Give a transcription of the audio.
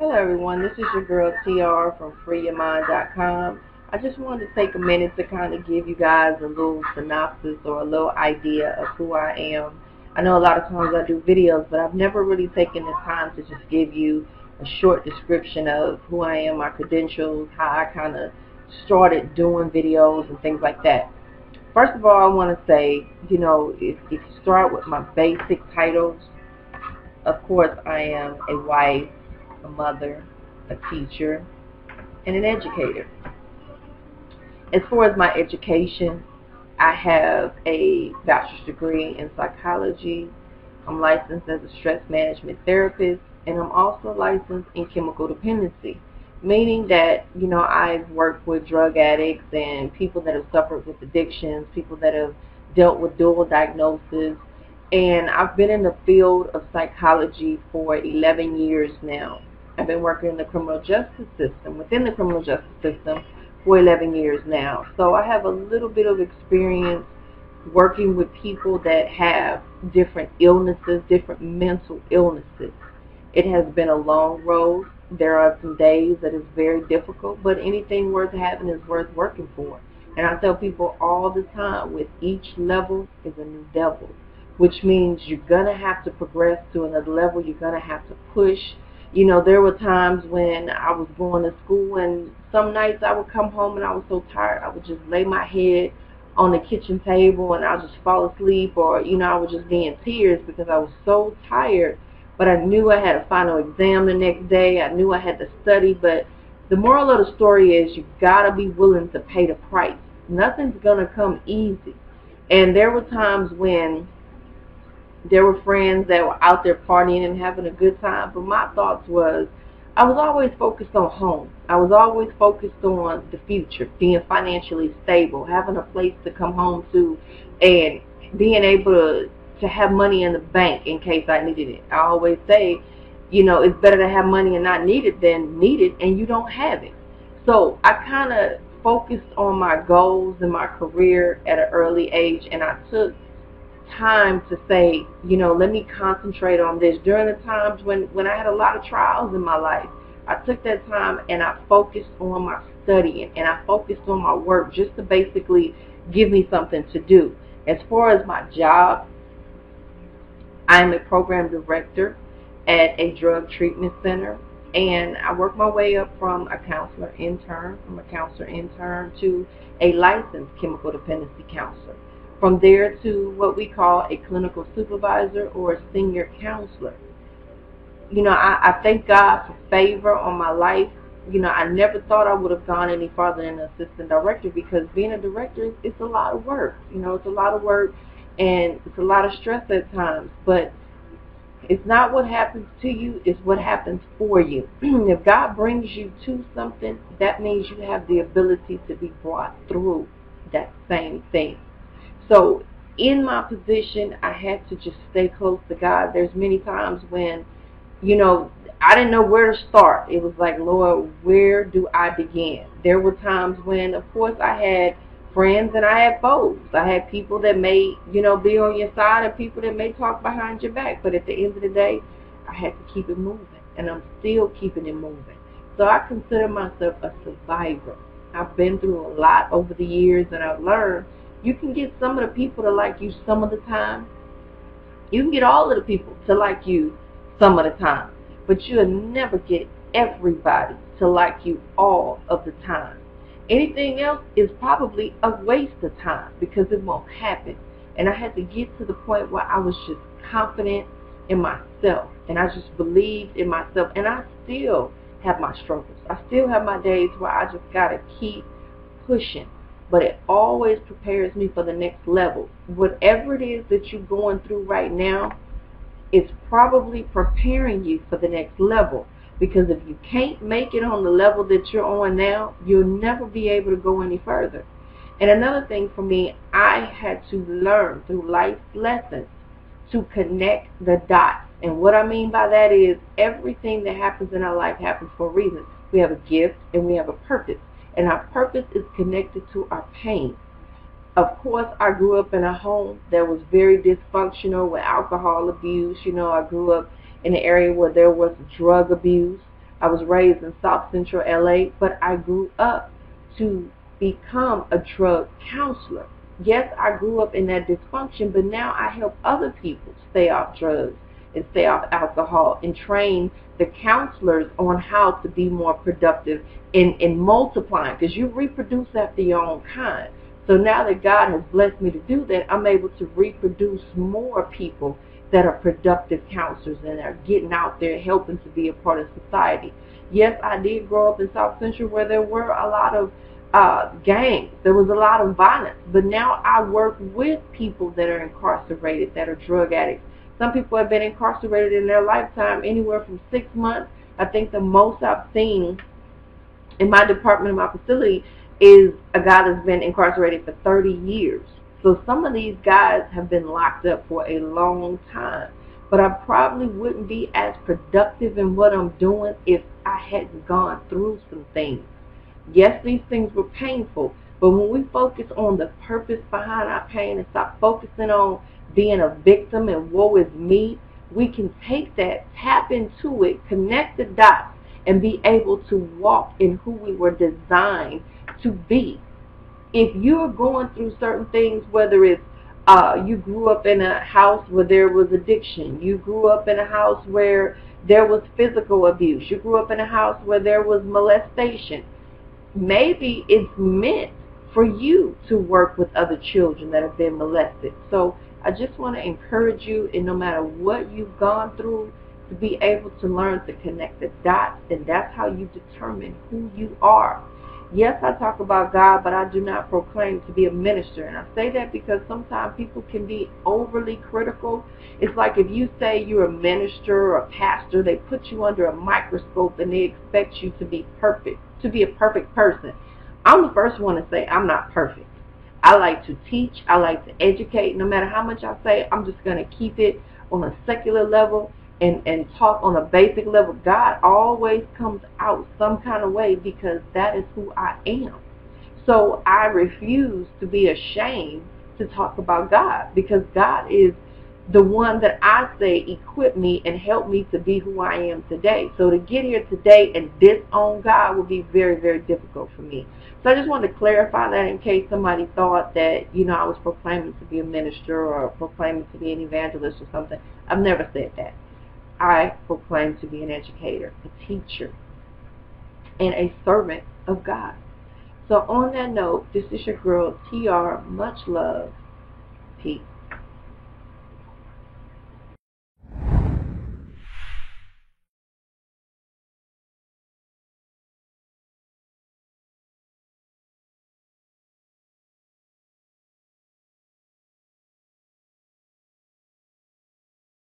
Hello everyone, this is your girl TR from FreeYourMind.com. I just wanted to take a minute to kind of give you guys a little synopsis or a little idea of who I am. I know a lot of times I do videos, but I've never really taken the time to just give you a short description of who I am, my credentials, how I kind of started doing videos and things like that. First of all, I want to say, if you start with my basic titles, of course I am a wife, a mother, a teacher, and an educator. As far as my education, I have a bachelor's degree in psychology. I'm licensed as a stress management therapist, and I'm also licensed in chemical dependency, meaning that, I've worked with drug addicts and people that have suffered with addictions, people that have dealt with dual diagnosis, and I've been in the field of psychology for 11 years now. I've been working in the criminal justice system, within the criminal justice system, for 11 years now. So I have a little bit of experience working with people that have different illnesses, different mental illnesses. It has been a long road. There are some days that is very difficult, but anything worth having is worth working for. And I tell people all the time, with each level is a new devil, which means you're going to have to progress to another level. You're going to have to push. There were times when I was going to school, and some nights I would come home and I was so tired, I would just lay my head on the kitchen table and I'll just fall asleep, or, I would just be in tears because I was so tired. But I knew I had a final exam the next day. I knew I had to study. But the moral of the story is you got to be willing to pay the price. Nothing's going to come easy. And there were times when there were friends that were out there partying and having a good time, but my thoughts was, I was always focused on home. I was always focused on the future, being financially stable, having a place to come home to, and being able to have money in the bank in case I needed it. I always say, it's better to have money and not need it than need it and you don't have it. So I kind of focused on my goals and my career at an early age, and I took time to say, let me concentrate on this. During the times when I had a lot of trials in my life, I took that time and I focused on my studying and I focused on my work just to basically give me something to do. As far as my job, I'm a program director at a drug treatment center, and I work my way up from a counselor intern, to a licensed chemical dependency counselor. From there to what we call a clinical supervisor or a senior counselor. I thank God for favor on my life. I never thought I would have gone any farther than an assistant director, because being a director is a lot of work. It's a lot of work and it's a lot of stress at times. But it's not what happens to you, it's what happens for you. If God brings you to something, that means you have the ability to be brought through that same thing. So in my position, I had to just stay close to God. There's many times when, I didn't know where to start. It was like, Lord, where do I begin? There were times when, of course, I had friends and I had foes. I had people that may, be on your side, and people that may talk behind your back. But at the end of the day, I had to keep it moving, and I'm still keeping it moving. So I consider myself a survivor. I've been through a lot over the years, and I've learned you can get some of the people to like you some of the time. You can get all of the people to like you some of the time. But you'll never get everybody to like you all of the time. Anything else is probably a waste of time, because it won't happen. And I had to get to the point where I was just confident in myself. And I just believed in myself. And I still have my struggles. I still have my days where I just got to keep pushing. But it always prepares me for the next level. Whatever it is that you're going through right now, it's probably preparing you for the next level. Because if you can't make it on the level that you're on now, you'll never be able to go any further. And another thing for me, I had to learn through life's lessons to connect the dots. And what I mean by that is, everything that happens in our life happens for a reason. We have a gift and we have a purpose. And our purpose is connected to our pain. Of course, I grew up in a home that was very dysfunctional with alcohol abuse. I grew up in an area where there was drug abuse. I was raised in South Central LA, but I grew up to become a drug counselor. Yes, I grew up in that dysfunction, but now I help other people stay off drugs and stay off alcohol and train the counselors on how to be more productive in multiplying, because you reproduce after your own kind. So now that God has blessed me to do that, I'm able to reproduce more people that are productive counselors and are getting out there helping to be a part of society. Yes, I did grow up in South Central where there were a lot of gangs. There was a lot of violence. But now I work with people that are incarcerated, that are drug addicts. Some people have been incarcerated in their lifetime anywhere from 6 months. I think the most I've seen in my department, in my facility, is a guy that's been incarcerated for 30 years. So some of these guys have been locked up for a long time. But I probably wouldn't be as productive in what I'm doing if I hadn't gone through some things. Yes, these things were painful, but when we focus on the purpose behind our pain and stop focusing on being a victim and woe is me, we can take that, tap into it, connect the dots, and be able to walk in who we were designed to be. If you're going through certain things, whether it's you grew up in a house where there was addiction, you grew up in a house where there was physical abuse, you grew up in a house where there was molestation, maybe it's meant for you to work with other children that have been molested. So I just want to encourage you, and no matter what you've gone through, to be able to learn to connect the dots, and that's how you determine who you are. Yes, I talk about God, but I do not proclaim to be a minister. And I say that because sometimes people can be overly critical. It's like if you say you're a minister or a pastor, they put you under a microscope and they expect you to be perfect, to be a perfect person. I'm the first one to say I'm not perfect. I like to teach. I like to educate. No matter how much I say, I'm just going to keep it on a secular level and talk on a basic level. God always comes out some kind of way because that is who I am. So I refuse to be ashamed to talk about God, because God is the one that I say equipped me and helped me to be who I am today. So to get here today and disown God would be very, very difficult for me. So I just wanted to clarify that in case somebody thought that, I was proclaiming to be a minister or proclaiming to be an evangelist or something. I've never said that. I proclaim to be an educator, a teacher, and a servant of God. So on that note, this is your girl, TR. Much love. Peace.